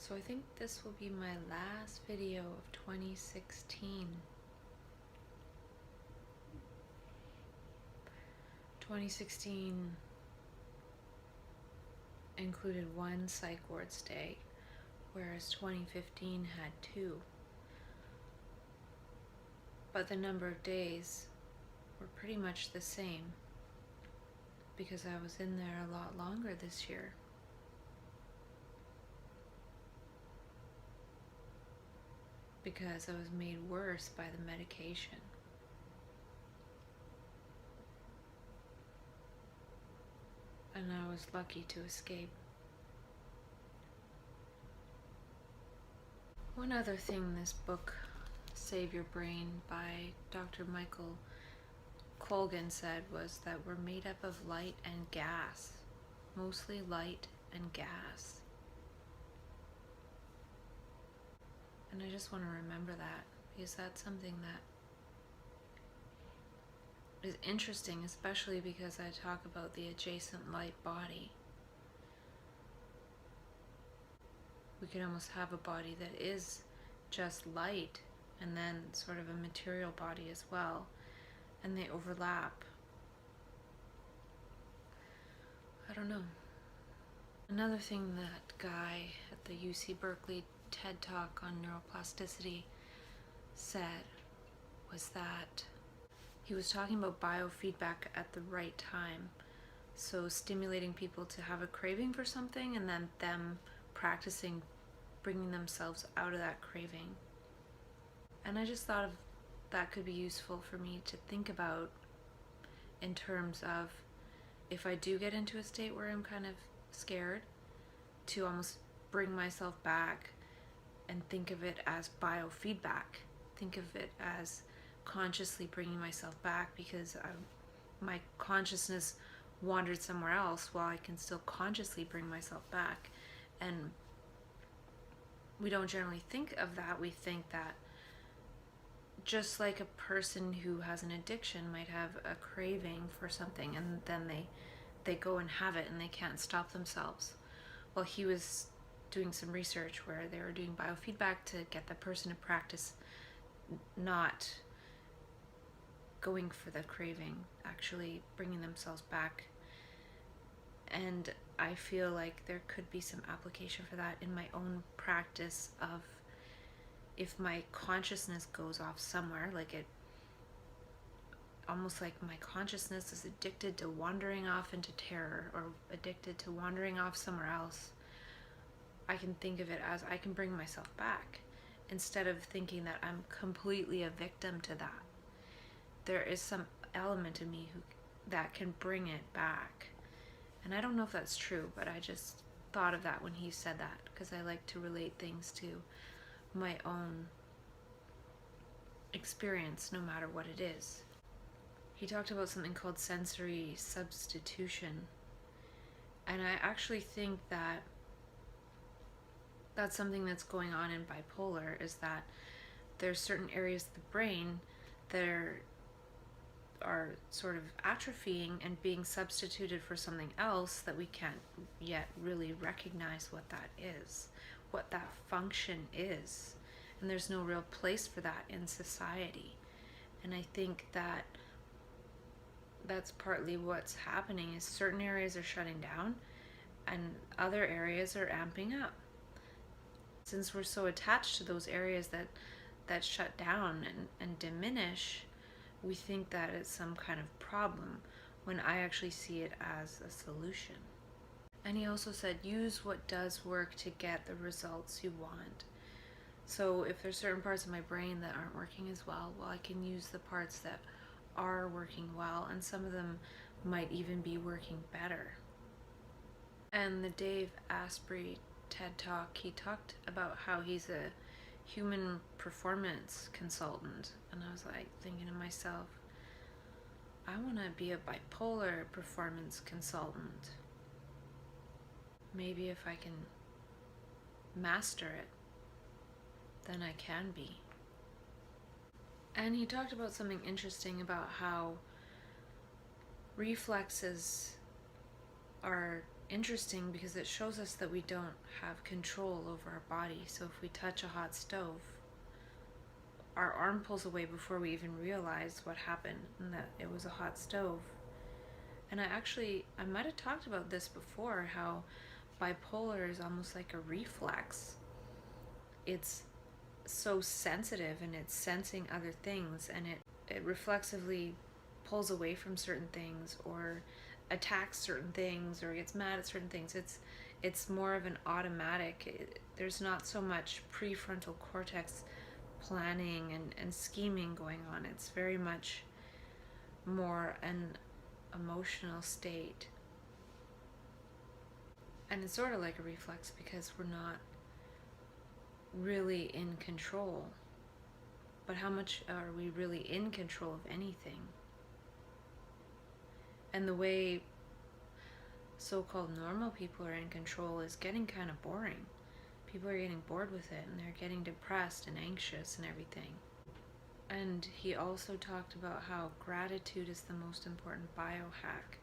So I think this will be my last video of 2016. 2016 included one psych wards day, whereas 2015 had two. But the number of days were pretty much the same because I was in there a lot longer this year. Because I was made worse by the medication. And I was lucky to escape. One other thing this book, Save Your Brain by Dr. Michael Colgan said was that we're made up of light and gas, mostly light and gas. And I just want to remember that, because that's something that is interesting, especially because I talk about the adjacent light body. We could almost have a body that is just light and then sort of a material body as well, and they overlap. I don't know. Another thing that guy at the UC Berkeley TED Talk on neuroplasticity said was that he was talking about biofeedback at the right time. So stimulating people to have a craving for something and then them practicing bringing themselves out of that craving. And I just thought of that could be useful for me to think about in terms of if I do get into a state where I'm kind of scared, to almost bring myself back and think of it as biofeedback. Think of it as consciously bringing myself back, because my consciousness wandered somewhere else while I can still consciously bring myself back. And we don't generally think of that. We think that just like a person who has an addiction might have a craving for something and then they go and have it and they can't stop themselves. Well, he was doing some research where they were doing biofeedback to get the person to practice not going for the craving, actually bringing themselves back. And I feel like there could be some application for that in my own practice of if my consciousness goes off somewhere, like it almost like my consciousness is addicted to wandering off into terror or addicted to wandering off somewhere else, I can think of it as I can bring myself back instead of thinking that I'm completely a victim to that. There is some element in me that can bring it back. And I don't know if that's true, but I just thought of that when he said that, because I like to relate things to my own experience, no matter what it is. He talked about something called sensory substitution. And I actually think that that's something that's going on in bipolar, is that there's certain areas of the brain that are sort of atrophying and being substituted for something else that we can't yet really recognize what that is, what that function is. And there's no real place for that in society. And I think that that's partly what's happening, is certain areas are shutting down and other areas are amping up. Since we're so attached to those areas that shut down and diminish, we think that it's some kind of problem, when I actually see it as a solution. And he also said, use what does work to get the results you want. So if there's certain parts of my brain that aren't working as well, I can use the parts that are working well, and some of them might even be working better. And the Dave Asprey TED Talk, he talked about how he's a human performance consultant, and I was like thinking to myself, I want to be a bipolar performance consultant. Maybe if I can master it, then I can be. And he talked about something interesting about how reflexes are interesting because it shows us that we don't have control over our body. So if we touch a hot stove, our arm pulls away before we even realize what happened and that it was a hot stove. And I might have talked about this before, how bipolar is almost like a reflex. It's so sensitive and it's sensing other things, and it reflexively pulls away from certain things or attacks certain things or gets mad at certain things. It's more of an automatic. There's not so much prefrontal cortex planning and scheming going on. It's very much more an emotional state. And it's sort of like a reflex because we're not really in control. But how much are we really in control of anything? And the way so-called normal people are in control is getting kind of boring. People are getting bored with it, and they're getting depressed and anxious and everything. And he also talked about how gratitude is the most important biohack.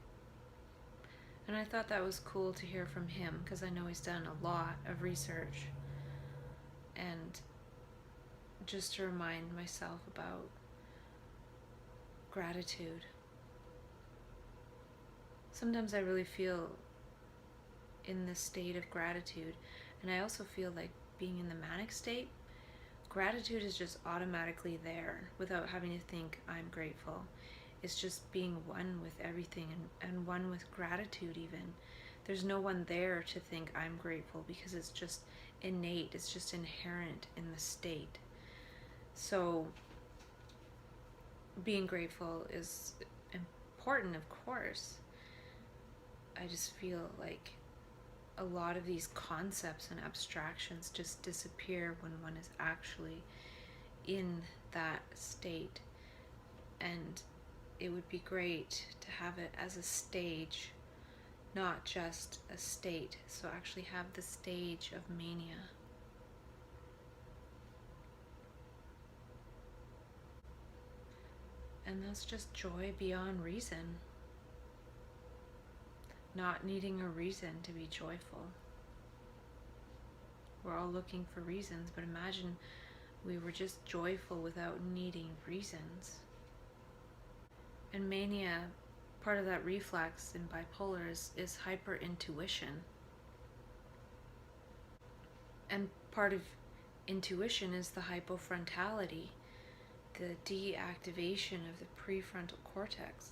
And I thought that was cool to hear from him, because I know he's done a lot of research. And just to remind myself about gratitude. Sometimes I really feel in this state of gratitude, and I also feel like being in the manic state, gratitude is just automatically there without having to think I'm grateful. It's just being one with everything, and one with gratitude even. There's no one there to think I'm grateful because it's just innate, it's just inherent in the state. So being grateful is important, of course. I just feel like a lot of these concepts and abstractions just disappear when one is actually in that state. And it would be great to have it as a stage, not just a state. So actually have the stage of mania. And that's just joy beyond reason. Not needing a reason to be joyful. We're all looking for reasons, but imagine we were just joyful without needing reasons. And mania, part of that reflex in bipolar is hyper-intuition. And part of intuition is the hypofrontality, the deactivation of the prefrontal cortex.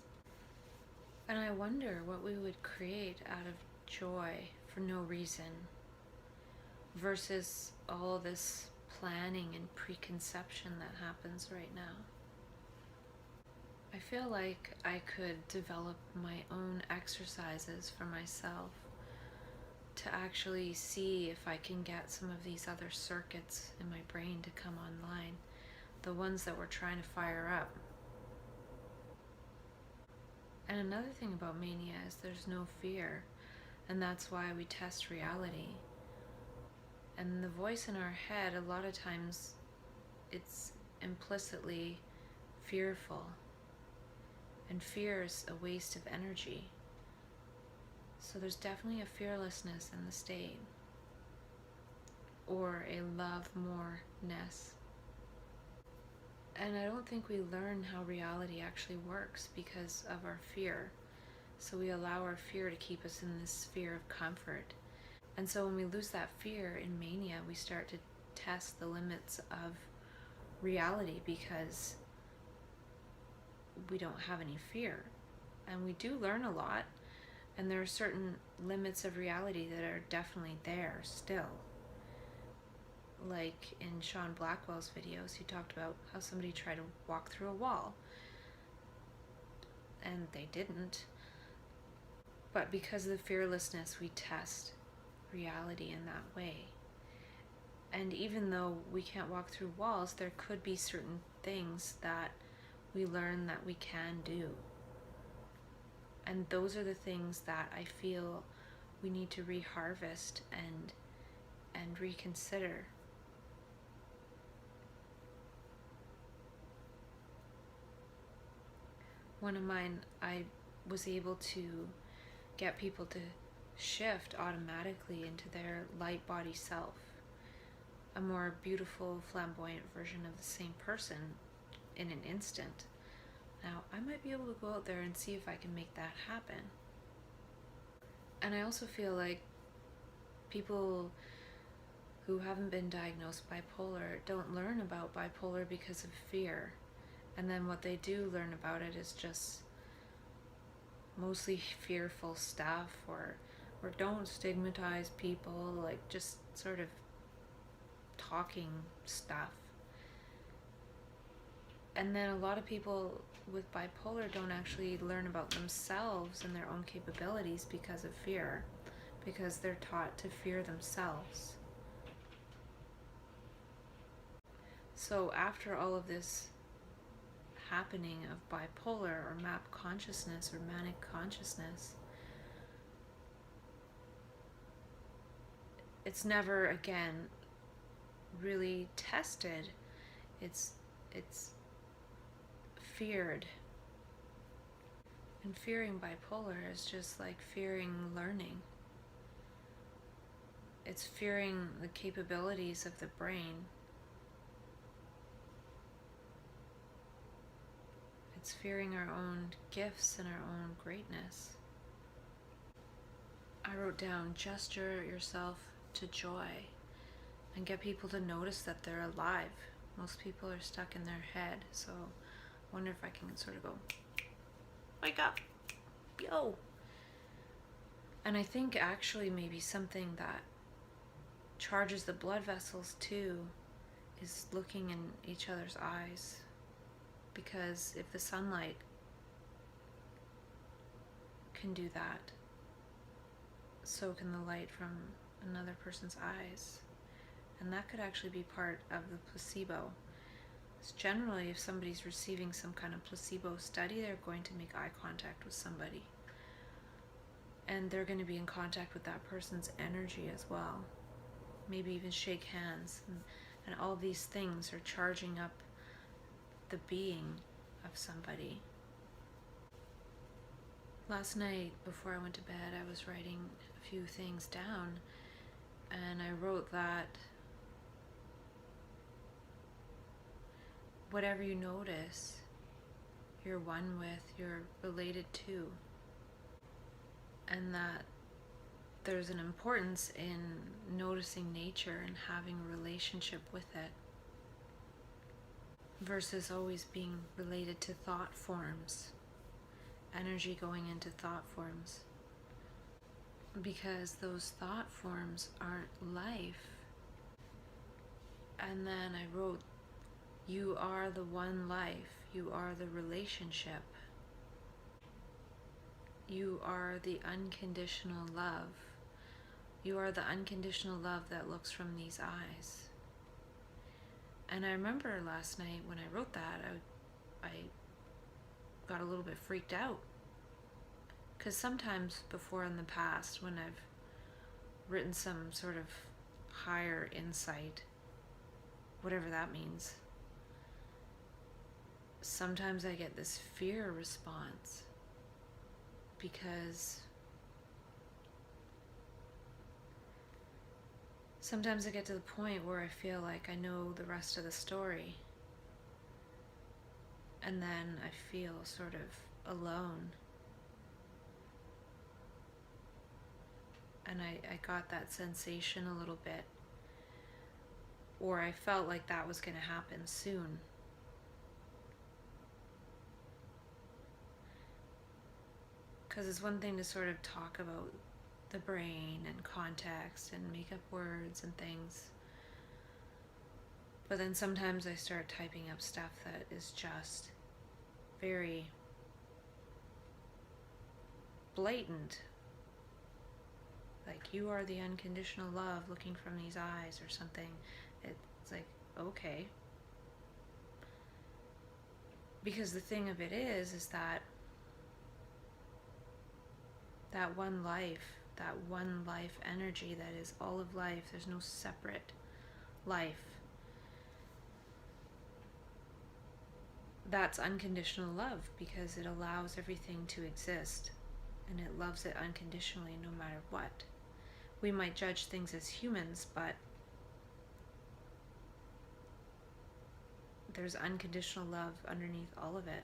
And I wonder what we would create out of joy for no reason versus all this planning and preconception that happens right now. I feel like I could develop my own exercises for myself to actually see if I can get some of these other circuits in my brain to come online, the ones that we're trying to fire up. And another thing about mania is there's no fear, and that's why we test reality. And the voice in our head, a lot of times, it's implicitly fearful. And fear is a waste of energy. So there's definitely a fearlessness in the state, or a love more-ness. And I don't think we learn how reality actually works because of our fear. So we allow our fear to keep us in this sphere of comfort. And so when we lose that fear in mania, we start to test the limits of reality because we don't have any fear. And we do learn a lot, and there are certain limits of reality that are definitely there still. Like in Sean Blackwell's videos, he talked about how somebody tried to walk through a wall, and they didn't. But because of the fearlessness, we test reality in that way. And even though we can't walk through walls, there could be certain things that we learn that we can do. And those are the things that I feel we need to reharvest and reconsider. One of mine, I was able to get people to shift automatically into their light body self, a more beautiful, flamboyant version of the same person in an instant. Now, I might be able to go out there and see if I can make that happen. And I also feel like people who haven't been diagnosed bipolar don't learn about bipolar because of fear. And then what they do learn about it is just mostly fearful stuff, or don't stigmatize people, like just sort of talking stuff. And then a lot of people with bipolar don't actually learn about themselves and their own capabilities because of fear, because they're taught to fear themselves. So after all of this happening of bipolar or map consciousness or manic consciousness, it's never again really tested. It's feared. And fearing bipolar is just like fearing learning. It's fearing the capabilities of the brain. It's fearing our own gifts and our own greatness. I wrote down, gesture yourself to joy and get people to notice that they're alive. Most people are stuck in their head, so I wonder if I can sort of go, wake up, yo. And I think actually maybe something that charges the blood vessels too is looking in each other's eyes. Because if the sunlight can do that, so can the light from another person's eyes. And that could actually be part of the placebo. Because generally, if somebody's receiving some kind of placebo study, they're going to make eye contact with somebody. And they're going to be in contact with that person's energy as well. Maybe even shake hands. And all these things are charging up the being of somebody. Last night, before I went to bed, I was writing a few things down, and I wrote that whatever you notice, you're one with, you're related to, and that there's an importance in noticing nature and having a relationship with it, versus always being related to thought forms, energy going into thought forms, because those thought forms aren't life. And then I wrote, you are the one life, you are the relationship, you are the unconditional love, you are the unconditional love that looks from these eyes. And I remember last night when I wrote that, I got a little bit freaked out. Because sometimes before in the past, when I've written some sort of higher insight, whatever that means, sometimes I get this fear response. Because sometimes I get to the point where I feel like I know the rest of the story. And then I feel sort of alone. And I got that sensation a little bit. Or I felt like that was going to happen soon. Because it's one thing to sort of talk about the brain and context and make up words and things. But then sometimes I start typing up stuff that is just very blatant. Like, you are the unconditional love looking from these eyes or something. It's like, okay. Because the thing of it is that one life energy that is all of life, there's no separate life. That's unconditional love, because it allows everything to exist and it loves it unconditionally no matter what. We might judge things as humans, but there's unconditional love underneath all of it.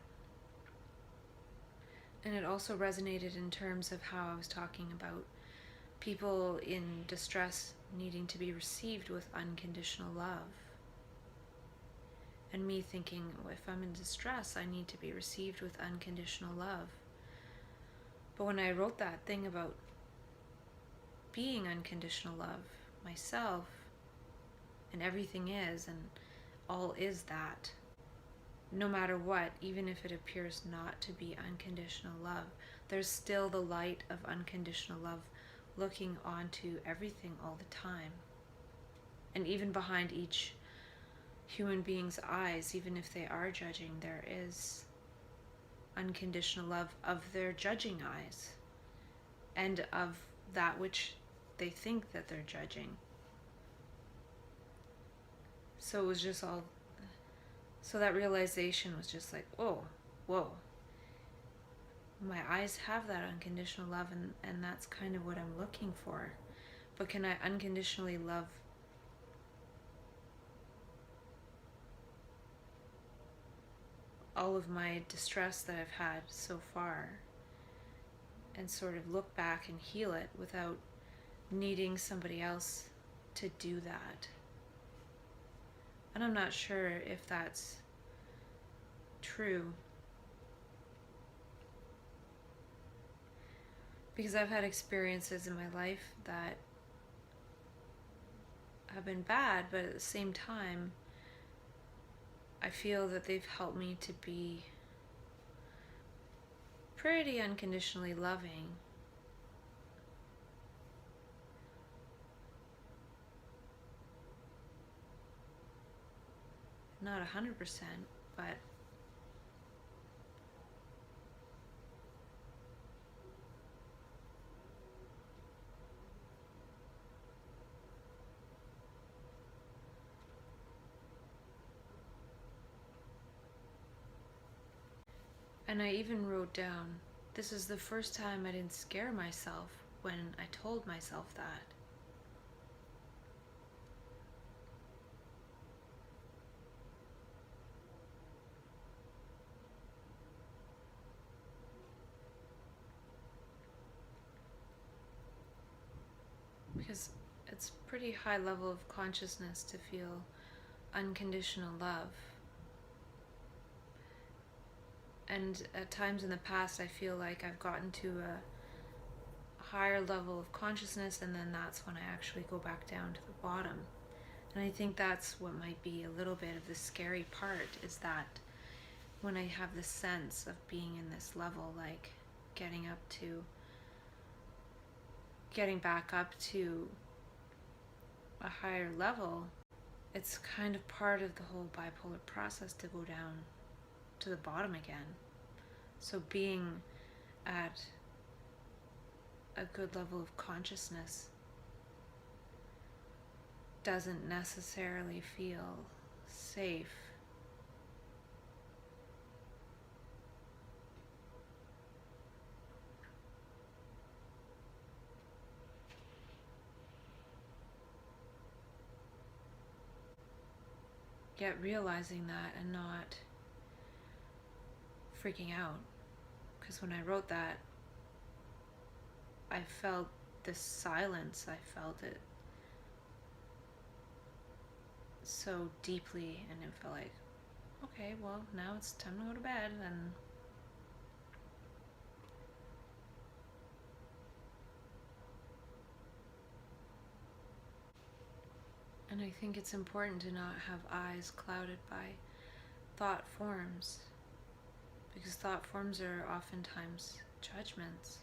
And it also resonated in terms of how I was talking about people in distress needing to be received with unconditional love. And me thinking, well, if I'm in distress, I need to be received with unconditional love. But when I wrote that thing about being unconditional love myself, and everything is, and all is that, no matter what, even if it appears not to be unconditional love, there's still the light of unconditional love looking onto everything all the time. And even behind each human being's eyes, even if they are judging, there is unconditional love of their judging eyes and of that which they think that they're judging. So it was just all, so that realization was just like, oh, whoa. My eyes have that unconditional love, and that's kind of what I'm looking for. But can I unconditionally love all of my distress that I've had so far and sort of look back and heal it without needing somebody else to do that? And I'm not sure if that's true, because I've had experiences in my life that have been bad, but at the same time I feel that they've helped me to be pretty unconditionally loving. Not 100%, but and I even wrote down, this is the first time I didn't scare myself when I told myself that. Because it's a pretty high level of consciousness to feel unconditional love. And at times in the past, I feel like I've gotten to a higher level of consciousness, and then that's when I actually go back down to the bottom. And I think that's what might be a little bit of the scary part, is that when I have this sense of being in this level, like getting back up to a higher level, it's kind of part of the whole bipolar process to go down to the bottom again. So being at a good level of consciousness doesn't necessarily feel safe. Yet realizing that and not freaking out. Because when I wrote that, I felt this silence. I felt it so deeply, and it felt like, okay, well, now it's time to go to bed. And I think it's important to not have eyes clouded by thought forms, because thought forms are oftentimes judgments.